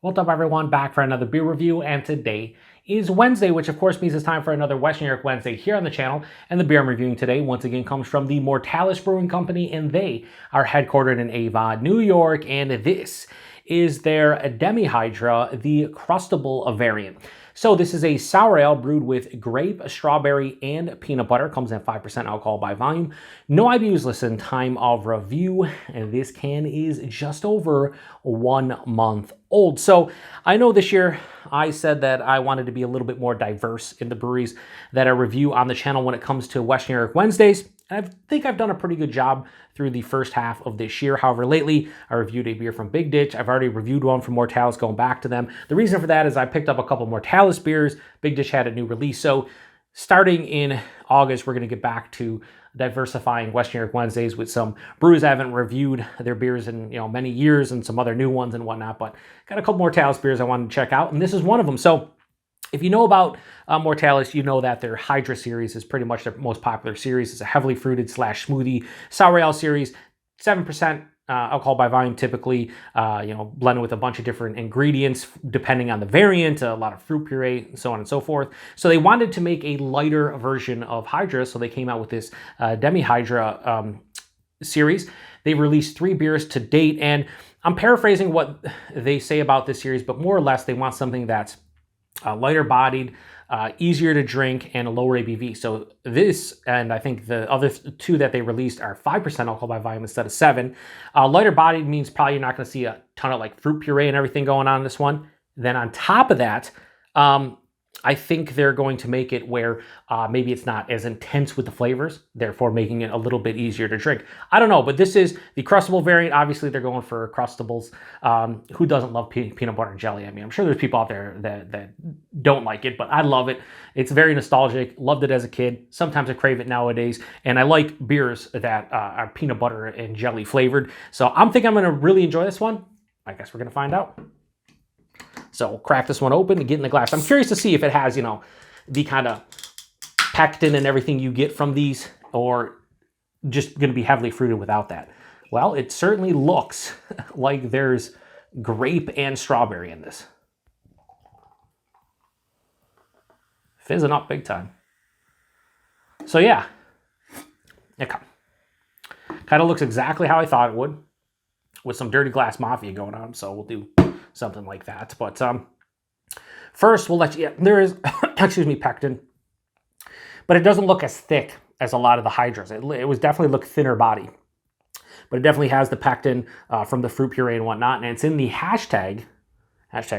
What's up, everyone? Back for another beer review, and today is Wednesday, which of course means it's time for another Western New York Wednesday here on the channel. And the beer I'm reviewing today, once again, comes from the Mortalis Brewing Company, and they are headquartered in Avon, New York, and this is their Demihydra, the Crustable variant. So this is a sour ale brewed with grape, strawberry, and peanut butter. Comes in 5% alcohol by volume. No IBUs listed. Time of review, and this can is just over 1 month old. So I know this year I said that I wanted to be a little bit more diverse in the breweries that I review on the channel when it comes to Western New York Wednesdays. I think I've done a pretty good job through the first half of this year. However, lately I reviewed a beer from Big Ditch. I've already reviewed one from Mortalis, going back to them. The reason for that is I picked up a couple Mortalis beers. Big Ditch had a new release. So starting in August, we're going to get back to diversifying Western New York Wednesdays with some brews I haven't reviewed their beers in many years, and some other new ones and whatnot. But got a couple Mortalis beers I wanted to check out, and this is one of them. So if you know about Mortalis, you know that their Hydra series is pretty much their most popular series. It's a heavily fruited / smoothie sour ale series, 7% alcohol by volume typically, blended with a bunch of different ingredients depending on the variant, a lot of fruit puree, and so on and so forth. So they wanted to make a lighter version of Hydra, so they came out with this Demihydra series. They've released 3 beers to date, and I'm paraphrasing what they say about this series, but more or less they want something that's lighter-bodied, easier to drink, and a lower ABV. So this, and I think the other 2 that they released, are 5% alcohol by volume instead of 7. Lighter-bodied means probably you're not going to see a ton of like fruit puree and everything going on in this one. Then on top of that, I think they're going to make it where maybe it's not as intense with the flavors, therefore making it a little bit easier to drink. I don't know, but this is the Crustable variant. Obviously, they're going for Crustables. Who doesn't love peanut butter and jelly? I mean, I'm sure there's people out there that don't like it, but I love it. It's very nostalgic. Loved it as a kid. Sometimes I crave it nowadays, and I like beers that are peanut butter and jelly flavored. So I'm thinking I'm going to really enjoy this one. I guess we're going to find out. So we'll crack this one open and get in the glass. I'm curious to see if it has, the kind of pectin and everything you get from these, or just going to be heavily fruited without that. Well, it certainly looks like there's grape and strawberry in this. Fizzing up big time. So yeah, it kind of looks exactly how I thought it would, with some Dirty Glass Mafia going on. So we'll do something like that. But first, we'll let you, there is, excuse me, pectin, but it doesn't look as thick as a lot of the Hydras. It was definitely look thinner body, but it definitely has the pectin from the fruit puree and whatnot, and it's in the hashtag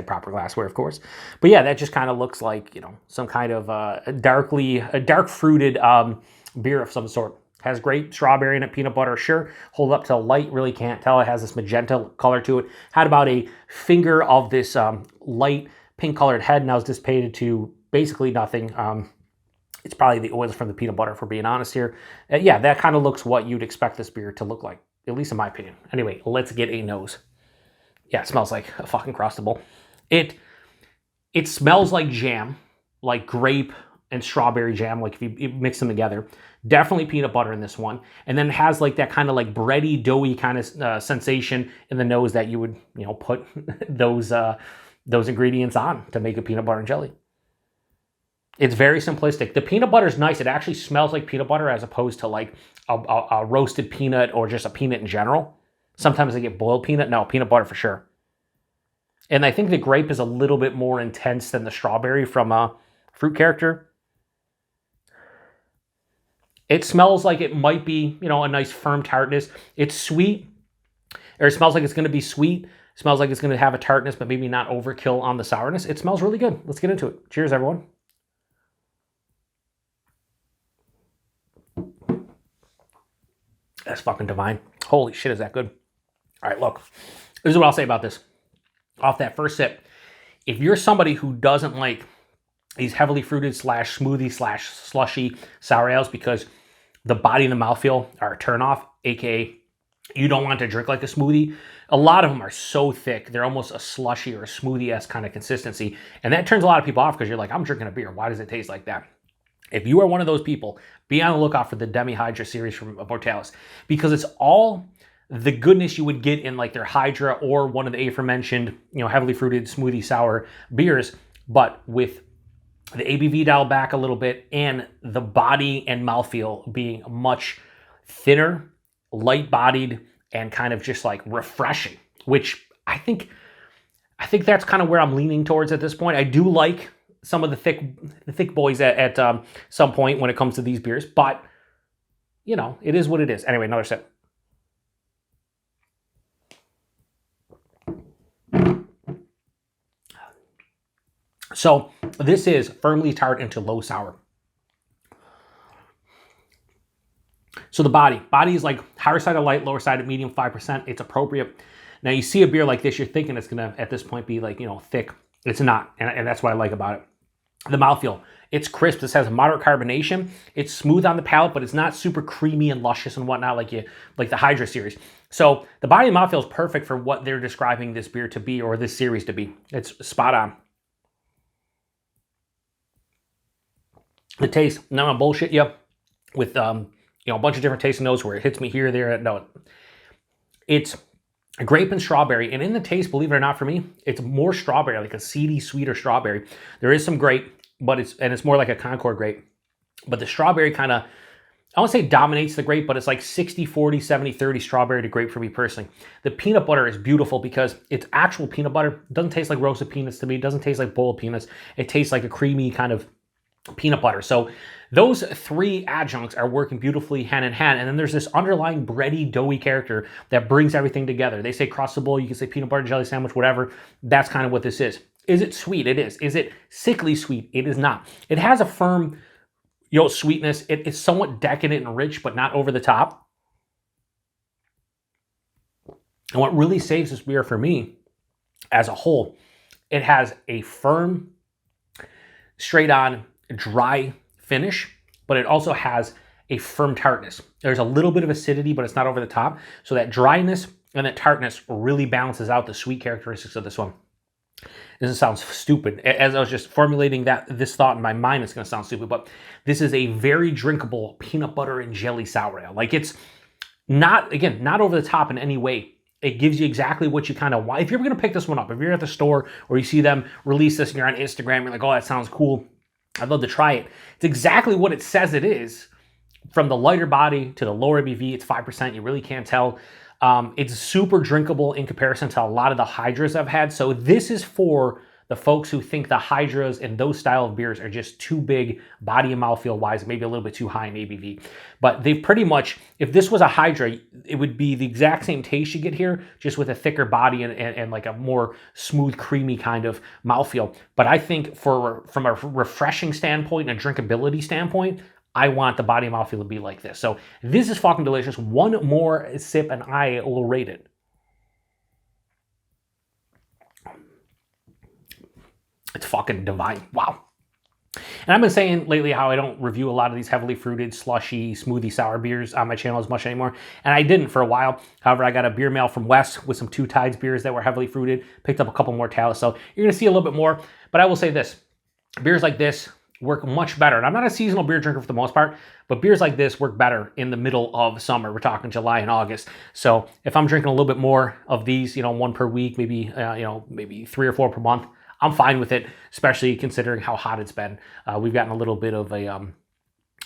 proper glassware, of course. But yeah, that just kind of looks like, some kind of a dark fruited beer of some sort. Has grape, strawberry in it, peanut butter, sure. Hold up to light, really can't tell. It has this magenta color to it. Had about a finger of this light pink colored head, now it's dissipated to basically nothing. It's probably the oils from the peanut butter, if we're being honest here. Yeah, that kind of looks what you'd expect this beer to look like, at least in my opinion. Anyway, let's get a nose. Yeah, it smells like a fucking Crustable. It smells like jam, like grape and strawberry jam, like if you mix them together. Definitely peanut butter in this one. And then it has like that kind of like bready, doughy kind of sensation in the nose that you would, put those ingredients on to make a peanut butter and jelly. It's very simplistic. The peanut butter is nice. It actually smells like peanut butter as opposed to like a roasted peanut or just a peanut in general. Sometimes they get boiled peanut. No, peanut butter for sure. And I think the grape is a little bit more intense than the strawberry from a fruit character. It smells like it might be, a nice firm tartness. It's sweet, or it smells like it's going to be sweet. It smells like it's going to have a tartness, but maybe not overkill on the sourness. It smells really good. Let's get into it. Cheers, everyone. That's fucking divine. Holy shit, is that good? All right, look. This is what I'll say about this. Off that first sip, if you're somebody who doesn't like these heavily fruited / smoothie / slushy sour ales because the body and the mouthfeel are a turnoff, aka you don't want to drink like a smoothie. A lot of them are so thick, they're almost a slushy or a smoothie-esque kind of consistency. And that turns a lot of people off because you're like, I'm drinking a beer. Why does it taste like that? If you are one of those people, be on the lookout for the Demihydra series from Mortalis, because it's all the goodness you would get in like their Hydra or one of the aforementioned, heavily fruited smoothie sour beers, but with the ABV dialed back a little bit and the body and mouthfeel being much thinner, light-bodied, and kind of just like refreshing, which I think that's kind of where I'm leaning towards at this point. I do like some of the thick boys at some point when it comes to these beers, but it is what it is. Anyway, another sip. So this is firmly tart into low sour. So the body is like higher side of light, lower side of medium, 5%. It's appropriate. Now you see a beer like this, you're thinking it's gonna at this point be like thick. It's not, and that's what I like about it. The mouthfeel, it's crisp. This has a moderate carbonation. It's smooth on the palate, but it's not super creamy and luscious and whatnot like the Hydra series. So the body and mouthfeel is perfect for what they're describing this beer to be or this series to be. It's spot on. The taste, I'm not gonna bullshit you with a bunch of different tasting notes where it hits me here, there. No, it's grape and strawberry, and in the taste, believe it or not, for me, it's more strawberry, like a seedy, sweeter strawberry. There is some grape, but it's more like a Concord grape. But the strawberry kind of, I won't say dominates the grape, but it's like 60-40, 70-30 strawberry to grape for me personally. The peanut butter is beautiful because it's actual peanut butter. It doesn't taste like roasted peanuts to me. It doesn't taste like boiled peanuts. It tastes like a creamy kind of peanut butter. So those three adjuncts are working beautifully hand in hand. And then there's this underlying bready, doughy character that brings everything together. They say Crustable, you can say peanut butter jelly sandwich, whatever. That's kind of what this is. Is it sweet? It is. Is it sickly sweet? It is not. It has a firm, sweetness. It is somewhat decadent and rich, but not over the top. And what really saves this beer for me as a whole, it has a firm, straight on, dry finish, but it also has a firm tartness. There's a little bit of acidity, but it's not over the top. So that dryness and that tartness really balances out the sweet characteristics of this one. This sounds stupid. As I was just formulating this thought in my mind, it's going to sound stupid, but this is a very drinkable peanut butter and jelly sour ale. Like it's not over the top in any way. It gives you exactly what you kind of want. If you're going to pick this one up, if you're at the store or you see them release this and you're on Instagram, you're like, oh, that sounds cool. I'd love to try it. It's exactly what it says it is. From the lighter body to the lower ABV, it's 5%. You really can't tell. It's super drinkable in comparison to a lot of the Hydras I've had. So this is for the folks who think the Hydras and those style of beers are just too big, body and mouthfeel wise, maybe a little bit too high in ABV. But they've pretty much, if this was a Hydra, it would be the exact same taste you get here, just with a thicker body and like a more smooth, creamy kind of mouthfeel. But I think from a refreshing standpoint and a drinkability standpoint, I want the body and mouthfeel to be like this. So this is fucking delicious. One more sip and I will rate it. It's fucking divine. Wow. And I've been saying lately how I don't review a lot of these heavily fruited, slushy, smoothie sour beers on my channel as much anymore. And I didn't for a while. However, I got a beer mail from Wes with some Two Tides beers that were heavily fruited. Picked up a couple Mortalis. So you're going to see a little bit more. But I will say this. Beers like this work much better. And I'm not a seasonal beer drinker for the most part, but beers like this work better in the middle of summer. We're talking July and August. So if I'm drinking a little bit more of these, one per week, maybe, maybe 3 or 4 per month, I'm fine with it, especially considering how hot it's been. We've gotten a little bit of a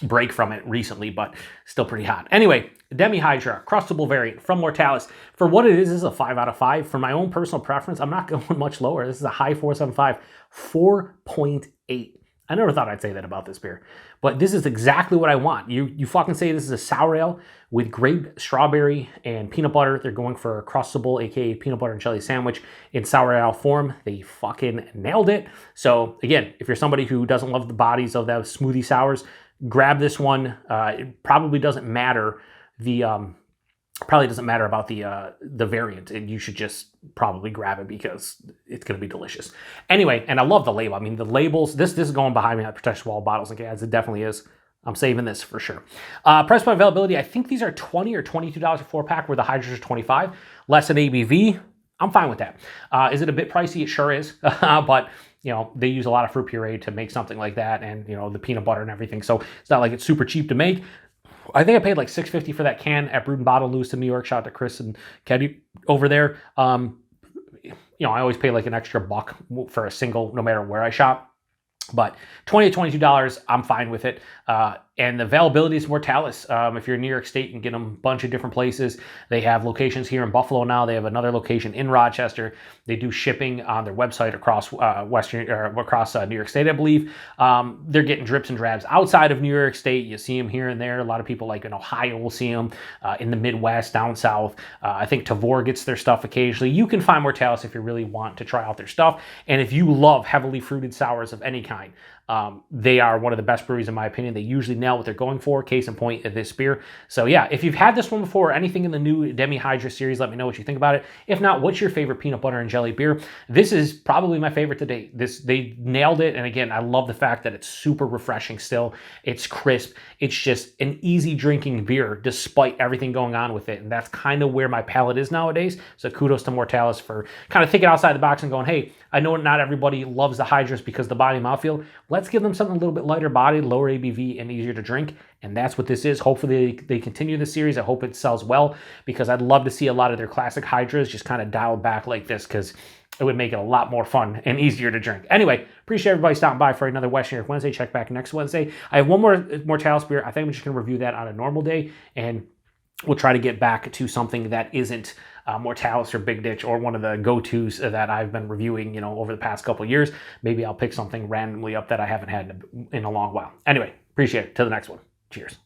break from it recently, but still pretty hot. Anyway, Demihydra, Crustable variant from Mortalis. For what it is a 5 out of 5. For my own personal preference, I'm not going much lower. This is a high 4.75, 4.8. I never thought I'd say that about this beer, but this is exactly what I want. You fucking say this is a sour ale with grape, strawberry, and peanut butter. They're going for a Crustable, aka peanut butter and jelly sandwich in sour ale form. They fucking nailed it. So again, if you're somebody who doesn't love the bodies of those smoothie sours, grab this one. It probably doesn't matter about the variant, and you should just probably grab it because it's going to be delicious. Anyway, and I love the label. I mean, the labels, this is going behind me at protection wall bottles and cans. It definitely is. I'm saving this for sure. Price point availability, I think these are $20 or $22 a 4-pack, where the Hydras are $25. Less than ABV. I'm fine with that. Is it a bit pricey? It sure is. But they use a lot of fruit puree to make something like that, and the peanut butter and everything. So it's not like it's super cheap to make. I think I paid like $6.50 for that can at Brewed and Bottled, Lewiston, New York. Shout out to Chris and Kenny over there. I always pay like an extra buck for a single, no matter where I shop. But $20 to $22, I'm fine with it. And the availability is Mortalis. If you're in New York State, you can get them a bunch of different places. They have locations here in Buffalo now. They have another location in Rochester. They do shipping on their website across New York State, I believe. They're getting drips and drabs outside of New York State. You see them here and there. A lot of people like in Ohio will see them, in the Midwest, down south. I think Tavor gets their stuff occasionally. You can find Mortalis if you really want to try out their stuff. And if you love heavily fruited sours of any kind, they are one of the best breweries in my opinion. They usually nail what they're going for. Case in point of this beer. So yeah, if you've had this one before or anything in the new Demihydra series, let me know what you think about it. If not, what's your favorite peanut butter and jelly beer? This is probably my favorite to date. They nailed it. And again, I love the fact that it's super refreshing still. It's crisp. It's just an easy drinking beer despite everything going on with it. And that's kind of where my palate is nowadays. So kudos to Mortalis for kind of thinking outside the box and going, hey, I know not everybody loves the Hydras because of the body and mouthfeel. Let's give them something a little bit lighter bodied, lower ABV, and easier to drink. And that's what this is. Hopefully they continue the series. I hope it sells well because I'd love to see a lot of their classic Hydras just kind of dialed back like this because it would make it a lot more fun and easier to drink. Anyway, appreciate everybody stopping by for another West New York Wednesday. Check back next Wednesday. I have one more Mortalis beer. I think I'm just going to review that on a normal day, and we'll try to get back to something that isn't Mortalis or Big Ditch or one of the go-tos that I've been reviewing, over the past couple of years. Maybe I'll pick something randomly up that I haven't had in a long while. Anyway, appreciate it. Till the next one. Cheers.